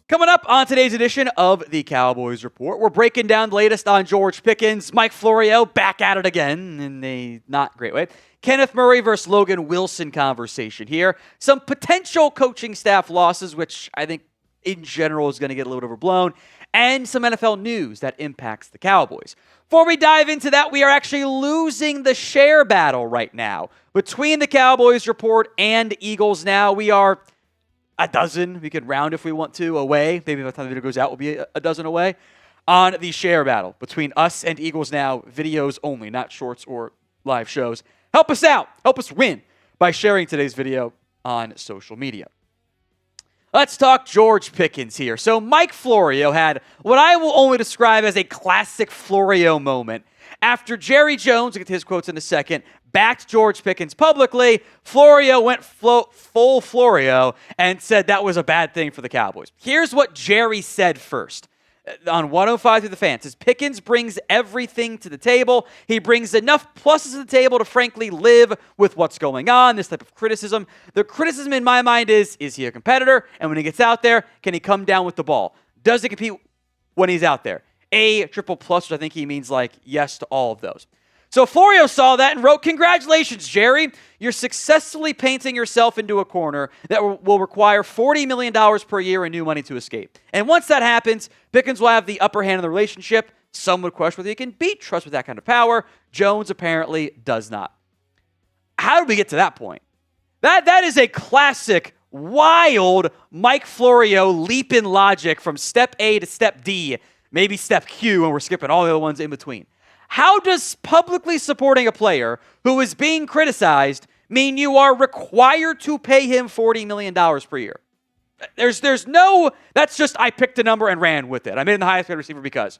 Coming up on today's edition of the Cowboys Report, we're breaking down the latest on George Pickens, Mike Florio back at it again in a not great way. Kenneth Murray versus Logan Wilson conversation here. Some potential coaching staff losses, which I think in general is going to get a little overblown, and some NFL news that impacts the Cowboys. Before we dive into that, we are actually losing the share battle right now. Between the Cowboys Report and Eagles Now, we are a dozen, we could round if we want to, away. Maybe by the time the video goes out, we'll be a dozen away on the share battle between us and Eagles Now, videos only, not shorts or live shows. Help us out. Help us win by sharing today's video on social media. Let's talk George Pickens here. So Mike Florio had what I will only describe as a classic Florio moment. After Jerry Jones, we'll get to his quotes in a second, backed George Pickens publicly, Florio went full Florio and said that was a bad thing for the Cowboys. Here's what Jerry said first. On 105 through the Fan, says Pickens brings everything to the table. He brings enough pluses to the table to frankly live with what's going on, this type of criticism. The criticism in my mind is he a competitor? And when he gets out there, can he come down with the ball? Does he compete when he's out there? A triple plus, which I think he means like yes to all of those. So Florio saw that and wrote, "Congratulations, Jerry. You're successfully painting yourself into a corner that will require $40 million per year in new money to escape. And once that happens, Pickens will have the upper hand in the relationship. Some would question whether he can beat trust with that kind of power. Jones apparently does not." How did we get to that point? That is a classic, wild Mike Florio leap in logic from step A to step D, maybe step Q, and we're skipping all the other ones in between. How does publicly supporting a player who is being criticized mean you are required to pay him $40 million per year? There's no, that's just I picked a number and ran with it. I made him the highest paid receiver because.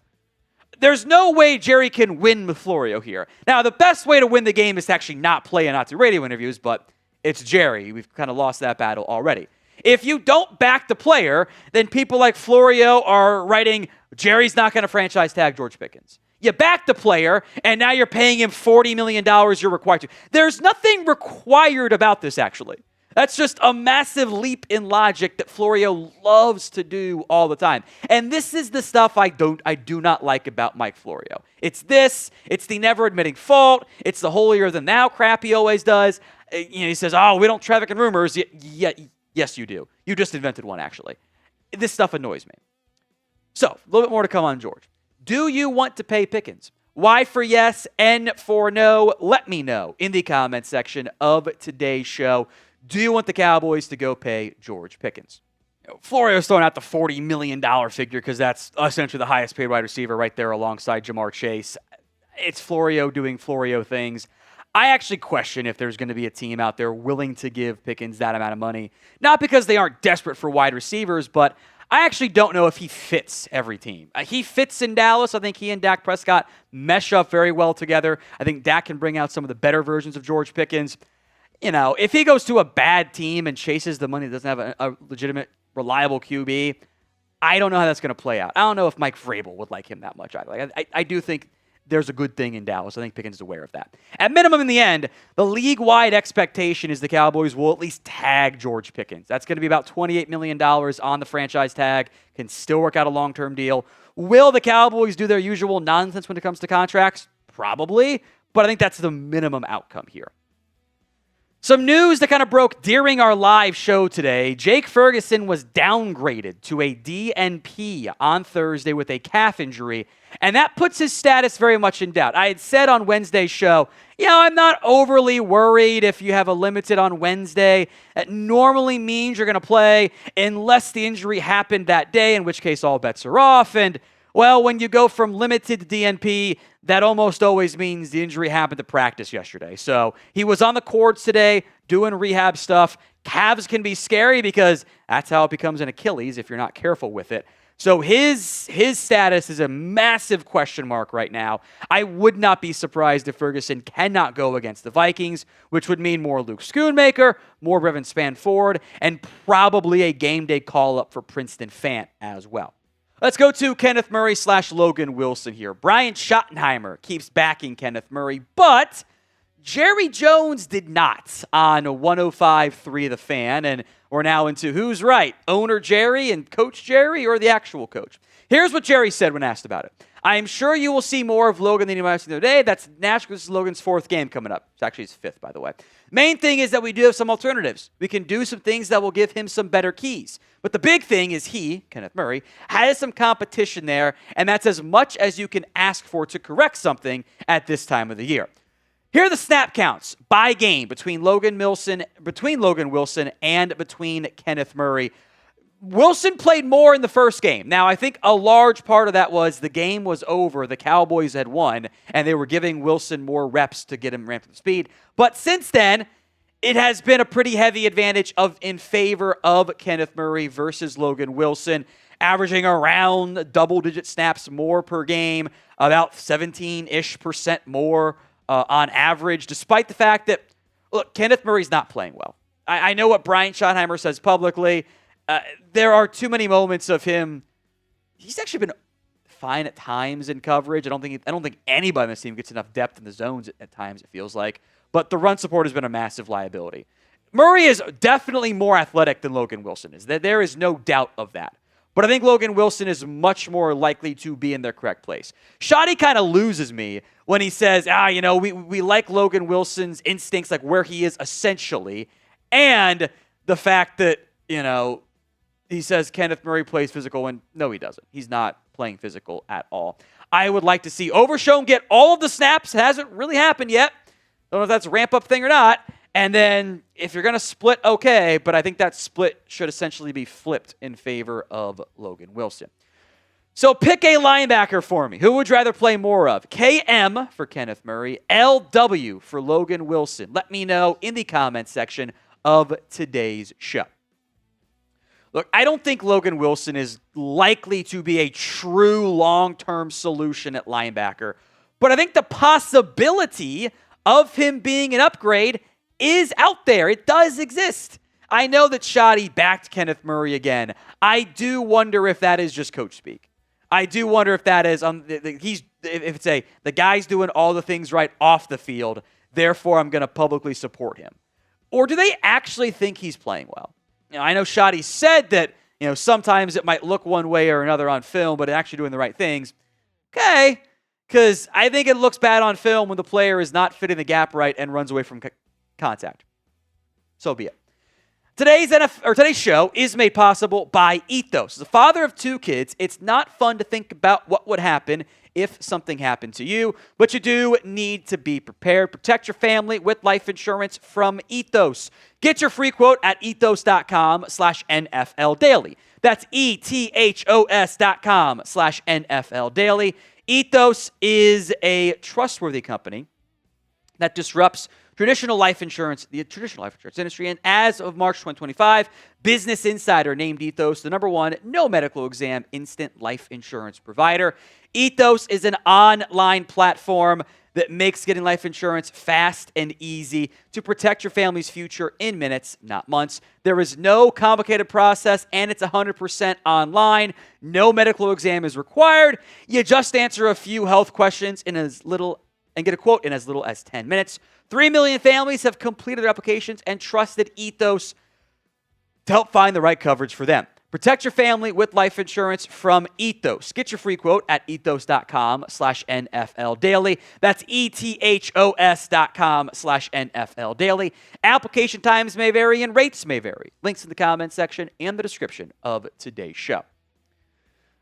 There's no way Jerry can win with Florio here. Now, the best way to win the game is to actually not play and not do radio interviews, but it's Jerry. We've kind of lost that battle already. If you don't back the player, then people like Florio are writing, Jerry's not going to franchise tag George Pickens. You back the player, and now you're paying him $40 million you're required to. There's nothing required about this, actually. That's just a massive leap in logic that Florio loves to do all the time. And this is the stuff I do not like about Mike Florio. It's the never admitting fault, it's the holier-than-thou crap he always does. He says, oh, we don't traffic in rumors. Yes, you do. You just invented one, actually. This stuff annoys me. So, a little bit more to come on George. Do you want to pay Pickens? Y for yes, N for no. Let me know in the comments section of today's show. Do you want the Cowboys to go pay George Pickens? Florio's throwing out the $40 million figure because that's essentially the highest paid wide receiver right there alongside Jamar Chase. It's Florio doing Florio things. I actually question if there's going to be a team out there willing to give Pickens that amount of money. Not because they aren't desperate for wide receivers, but I actually don't know if he fits every team. He fits in Dallas. I think he and Dak Prescott mesh up very well together. I think Dak can bring out some of the better versions of George Pickens. If he goes to a bad team and chases the money that doesn't have a legitimate, reliable QB, I don't know how that's going to play out. I don't know if Mike Vrabel would like him that much either. I do think there's a good thing in Dallas. I think Pickens is aware of that. At minimum, in the end, the league-wide expectation is the Cowboys will at least tag George Pickens. That's going to be about $28 million on the franchise tag. Can still work out a long-term deal. Will the Cowboys do their usual nonsense when it comes to contracts? Probably, but I think that's the minimum outcome here. Some news that kind of broke during our live show today. Jake Ferguson was downgraded to a DNP on Thursday with a calf injury, and that puts his status very much in doubt. I had said on Wednesday's show, I'm not overly worried if you have a limited on Wednesday. That normally means you're going to play unless the injury happened that day, in which case all bets are off. And, well, when you go from limited to DNP, that almost always means the injury happened to practice yesterday. So he was on the courts today doing rehab stuff. Calves can be scary because that's how it becomes an Achilles if you're not careful with it. So his status is a massive question mark right now. I would not be surprised if Ferguson cannot go against the Vikings, which would mean more Luke Schoonmaker, more Brevin Spann-Ford, and probably a game day call-up for Princeton Fant as well. Let's go to Kenneth Murray / Logan Wilson here. Brian Schottenheimer keeps backing Kenneth Murray, but Jerry Jones did not on 105.3 The Fan, and we're now into who's right, owner Jerry and coach Jerry or the actual coach. Here's what Jerry said when asked about it. I am sure you will see more of Logan than you might have seen the other day. That's Nashville. This is Logan's 4th game coming up. It's actually his 5th, by the way. Main thing is that we do have some alternatives. We can do some things that will give him some better keys. But the big thing is he, Kenneth Murray, has some competition there, and that's as much as you can ask for to correct something at this time of the year. Here are the snap counts by game between Logan Wilson and between Kenneth Murray. Wilson played more in the first game. Now, I think a large part of that was the game was over. The Cowboys had won, and they were giving Wilson more reps to get him ramped up to speed. But since then, it has been a pretty heavy advantage in favor of Kenneth Murray versus Logan Wilson, averaging around double-digit snaps more per game, about 17-ish% more on average, despite the fact that, look, Kenneth Murray's not playing well. I know what Brian Schottenheimer says publicly. There are too many moments of him. He's actually been fine at times in coverage. I don't think anybody on this team gets enough depth in the zones at times, it feels like. But the run support has been a massive liability. Murray is definitely more athletic than Logan Wilson is. There is no doubt of that. But I think Logan Wilson is much more likely to be in their correct place. Shotty kind of loses me when he says, we like Logan Wilson's instincts, like where he is essentially, and the fact that, he says Kenneth Murray plays physical when, no, he doesn't. He's not playing physical at all. I would like to see Overshown get all of the snaps. It hasn't really happened yet. Don't know if that's a ramp-up thing or not. And then if you're going to split, okay, but I think that split should essentially be flipped in favor of Logan Wilson. So pick a linebacker for me. Who would you rather play more of? KM for Kenneth Murray, LW for Logan Wilson. Let me know in the comments section of today's show. Look, I don't think Logan Wilson is likely to be a true long-term solution at linebacker, but I think the possibility of him being an upgrade is out there. It does exist. I know that Shotty backed Kenneth Murray again. I do wonder if that is just coach speak. I do wonder if that is the guy's doing all the things right off the field, therefore I'm going to publicly support him. Or do they actually think he's playing well? I know Shotty said that, sometimes it might look one way or another on film, but actually doing the right things. Okay, because I think it looks bad on film when the player is not fitting the gap right and runs away from contact. So be it. Today's show is made possible by Ethos. As a father of 2 kids, it's not fun to think about what would happen if something happened to you, but you do need to be prepared. Protect your family with life insurance from Ethos. Get your free quote at ethos.com/NFL Daily. That's ethos.com/NFL Daily. Ethos is a trustworthy company that disrupts the traditional life insurance industry. And as of March 2025, Business Insider named Ethos the #1 no medical exam instant life insurance provider. Ethos is an online platform that makes getting life insurance fast and easy to protect your family's future in minutes, not months. There is no complicated process, and it's 100% online. No medical exam is required. You just answer a few health questions and get a quote in as little as 10 minutes. 3 million families have completed their applications and trusted Ethos to help find the right coverage for them. Protect your family with life insurance from Ethos. Get your free quote at ethos.com/NFL Daily. That's ethos.com/NFL Daily. Application times may vary and rates may vary. Links in the comments section and the description of today's show.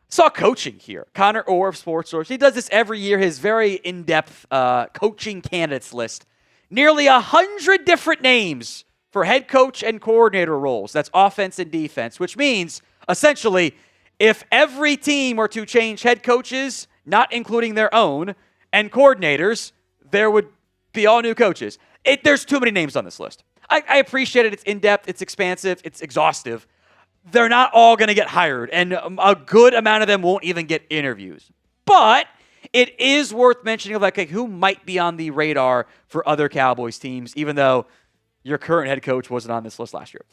Saw coaching here. Connor Orr of Sports Source. He does this every year, his very in-depth coaching candidates list. Nearly 100 different names for head coach and coordinator roles. That's offense and defense, which means, essentially, if every team were to change head coaches, not including their own, and coordinators, there would be all new coaches. There's too many names on this list. I appreciate it. It's in-depth. It's expansive. It's exhaustive. They're not all going to get hired, and a good amount of them won't even get interviews. But it is worth mentioning who might be on the radar for other Cowboys teams, even though your current head coach wasn't on this list last year.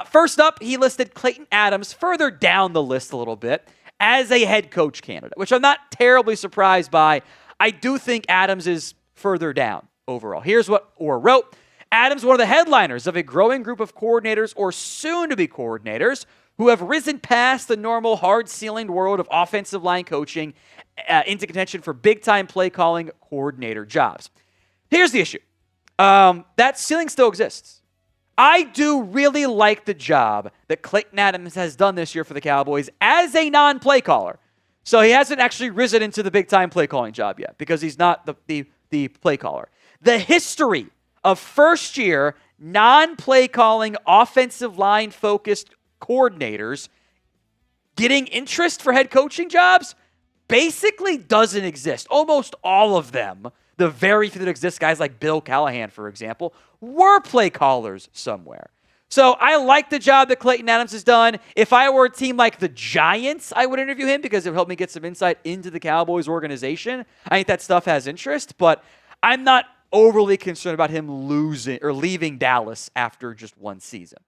First up, he listed Clayton Adams further down the list a little bit as a head coach candidate, which I'm not terribly surprised by. I do think Adams is further down overall. Here's what Orr wrote. Adams, one of the headliners of a growing group of coordinators or soon-to-be coordinators who have risen past the normal hard-ceilinged world of offensive line coaching into contention for big-time play-calling coordinator jobs. Here's the issue. That ceiling still exists. I do really like the job that Clayton Adams has done this year for the Cowboys as a non-play caller. So he hasn't actually risen into the big-time play-calling job yet because he's not the play caller. The history of first-year, non-play calling, offensive line-focused coordinators getting interest for head coaching jobs basically doesn't exist. Almost all of them, the very few that exist, guys like Bill Callahan, for example, were play callers somewhere. So I like the job that Clayton Adams has done. If I were a team like the Giants, I would interview him because it would help me get some insight into the Cowboys organization. I think that stuff has interest, but I'm not overly concerned about him losing or leaving Dallas after just one season.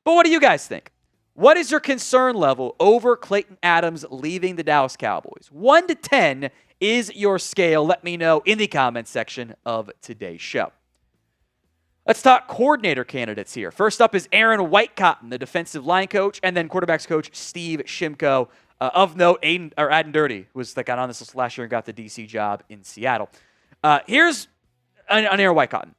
But what do you guys think? What is your concern level over Clayton Adams leaving the Dallas Cowboys? 1 to 10 is your scale. Let me know in the comments section of today's show. Let's talk coordinator candidates here. First up is Aaron Whitecotton, the defensive line coach, and then quarterbacks coach Steve Shimko. Of note, Aden Dirty was that got on this list last year and got the DC job in Seattle. Here's on Aaron Whitecotton.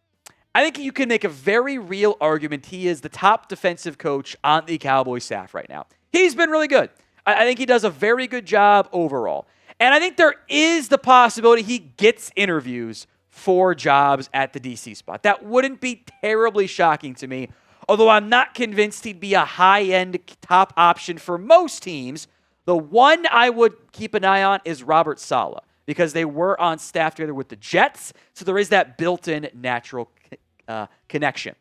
I think you can make a very real argument he is the top defensive coach on the Cowboys staff right now. He's been really good. I think he does a very good job overall. And I think there is the possibility he gets interviews for jobs at the DC spot. That wouldn't be terribly shocking to me, although I'm not convinced he'd be a high-end top option for most teams. The one I would keep an eye on is Robert Saleh, because they were on staff together with the Jets, so there is that built-in natural connection.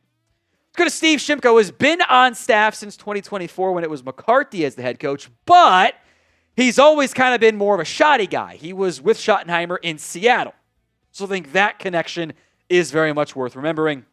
Let's go to Steve Shimko, who has been on staff since 2024 when it was McCarthy as the head coach, but he's always kind of been more of a shoddy guy. He was with Schottenheimer in Seattle, so I think that connection is very much worth remembering.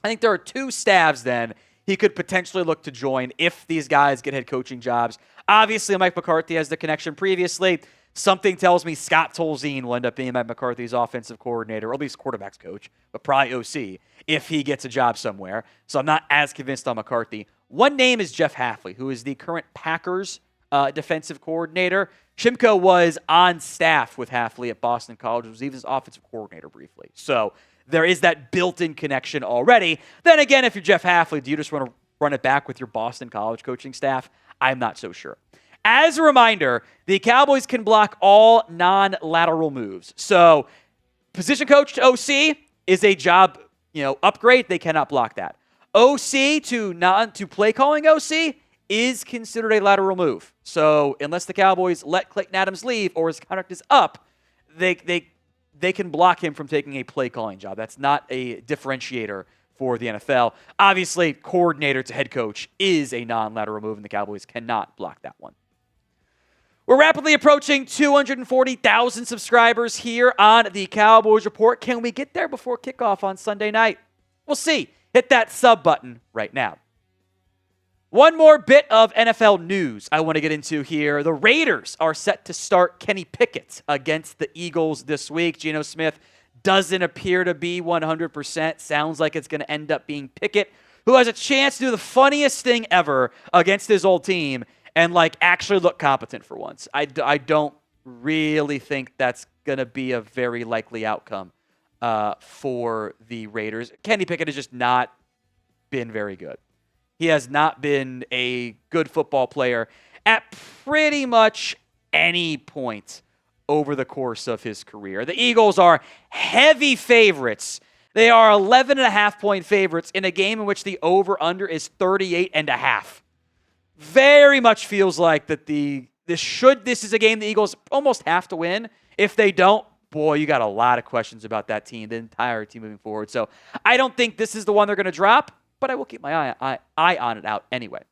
I think there are two staffs then he could potentially look to join if these guys get head coaching jobs. Obviously, Mike McCarthy has the connection previously. Something tells me Scott Tolzien will end up being Mike McCarthy's offensive coordinator, or at least quarterbacks coach, but probably OC, if he gets a job somewhere. So I'm not as convinced on McCarthy. One name is Jeff Hafley, who is the current Packers defensive coordinator. Shimko was on staff with Hafley at Boston College, was even his offensive coordinator briefly. So there is that built-in connection already. Then again, if you're Jeff Hafley, do you just want to run it back with your Boston College coaching staff? I'm not so sure. As a reminder, the Cowboys can block all non-lateral moves. So position coach to OC is a job, upgrade. They cannot block that. OC to play calling OC is considered a lateral move. So unless the Cowboys let Clayton Adams leave or his contract is up, they can block him from taking a play calling job. That's not a differentiator for the NFL. Obviously, coordinator to head coach is a non-lateral move, and the Cowboys cannot block that one. We're rapidly approaching 240,000 subscribers here on the Cowboys Report. Can we get there before kickoff on Sunday night? We'll see. Hit that sub button right now. One more bit of NFL news I want to get into here. The Raiders are set to start Kenny Pickett against the Eagles this week. Geno Smith doesn't appear to be 100%. Sounds like it's going to end up being Pickett, who has a chance to do the funniest thing ever against his old team and actually look competent for once. I don't really think that's going to be a very likely outcome for the Raiders. Kenny Pickett has just not been very good. He has not been a good football player at pretty much any point over the course of his career. The Eagles are heavy favorites. They are 11.5-point favorites in a game in which the over-under is 38.5. Very much feels like that this is a game the Eagles almost have to win. If they don't, boy, you got a lot of questions about that team, the entire team moving forward. So I don't think this is the one they're going to drop, but I will keep my eye on it out anyway.